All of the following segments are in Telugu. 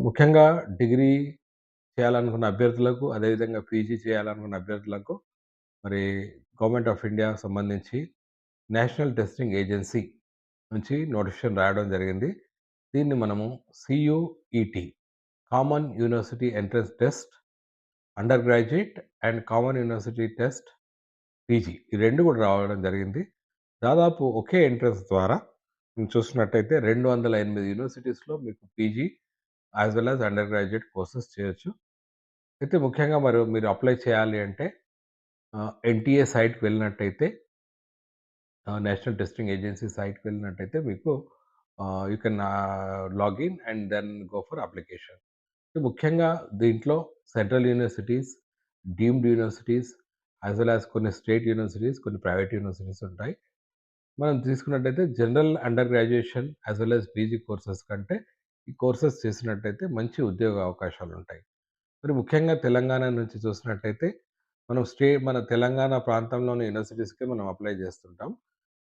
ముఖ్యంగా డిగ్రీ చేయాలనుకున్న అభ్యర్థులకు, అదేవిధంగా పీజీ చేయాలనుకున్న అభ్యర్థులకు మరి గవర్నమెంట్ ఆఫ్ ఇండియా సంబంధించి నేషనల్ టెస్టింగ్ ఏజెన్సీ నుంచి నోటిఫికేషన్ రాయడం జరిగింది. దీన్ని మనము CUET common university entrance test, under graduate and common university test PG ఈ 2 కూడా రావడం జరిగింది. దాదాపు ఒకే ఎంట్రన్స్ ద్వారా మీరు చూస్తున్నట్టయితే 208 యూనివర్సిటీస్‌లో మీకు PG as well as under graduate courses చేయొచ్చు. అయితే ముఖ్యంగా మీరు అప్లై చేయాలి అంటే ఎన్‌టీఏ సైట్‌కి వెళ్ళినట్టయితే నేషనల్ టెస్టింగ్ ఏజెన్సీ సైట్‌కి వెళ్ళినట్టయితే మీకు you can login and then go for application. ముఖ్యంగా దీంట్లో central universities, deemed universities as well as కొన్ని స్టేట్ యూనివర్సిటీస్, కొన్ని ప్రైవేట్ యూనివర్సిటీస్ ఉంటాయి. మనం తీసుకున్నట్టయితే general under graduation as well as PG courses కంటే ఈ కోర్సెస్ చేసినట్టయితే మంచి ఉద్యోగ అవకాశాలుంటాయి. మరి ముఖ్యంగా తెలంగాణ నుంచి చూసినట్టయితే మనం మన తెలంగాణ ప్రాంతంలోని యూనివర్సిటీస్‌కే మనం అప్లై చేస్తుంటాం.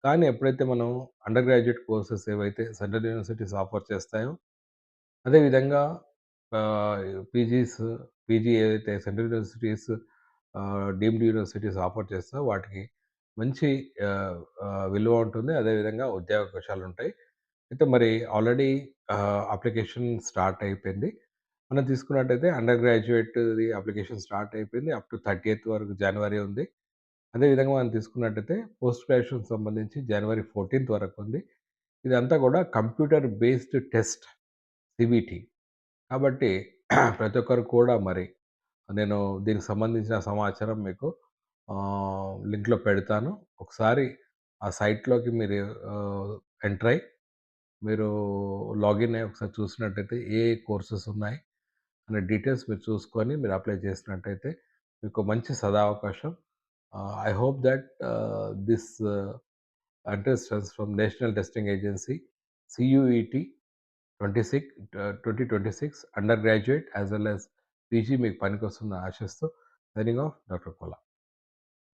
కానీ ఎప్పుడైతే మనం అండర్ గ్రాడ్యుయేట్ కోర్సెస్ ఏవైతే సెంట్రల్ యూనివర్సిటీస్ ఆఫర్ చేస్తాయో, అదేవిధంగా ఆహ్, పీజీస్ పీజీ ఏదైతే central universities deemed universities offer చేస్తాయో వాటికి మంచి విలువ ఉంటుంది. అదేవిధంగా ఉద్యోగావకాశాలుంటాయి. అయితే మరి ఆల్రెడీ అప్లికేషన్ స్టార్ట్ అయిపోయింది. మనం తీసుకున్నట్టయితే అండర్ గ్రాడ్యుయేట్‌ది అప్లికేషన్ స్టార్ట్ అయిపోయింది. అప్ టు 30థ్ వరకు జనవరి ఉంది. అదేవిధంగా మనం తీసుకున్నట్టయితే పోస్ట్ గ్రాడ్యుయేషన్‌కి సంబంధించి జనవరి 14థ్ వరకు ఉంది. ఇదంతా కూడా కంప్యూటర్ బేస్డ్ టెస్ట్ సీబీటీ. కాబట్టి ప్రతి ఒక్కరు కూడా మరి నేను దీనికి సంబంధించిన సమాచారం మీకు లింక్‌లో పెడతాను. ఒకసారి ఆ సైట్‌లోకి మీరు ఎంటర్ అయ్యి మీరు లాగిన్ అయ్యి ఒకసారి చూసినట్టయితే ఏ కోర్సెస్ ఉన్నాయి అనే డీటెయిల్స్ మీరు చూసుకొని మీరు అప్లై చేసినట్టయితే మీకు మంచి సదవకాశం. I hope that this assistance from National Testing Agency CUET 2026 undergraduate as well as PG మీకు పనికొస్తుందని ఆశిస్తూ సైనింగ్ ఆఫ్ డాక్టర్ కోలా.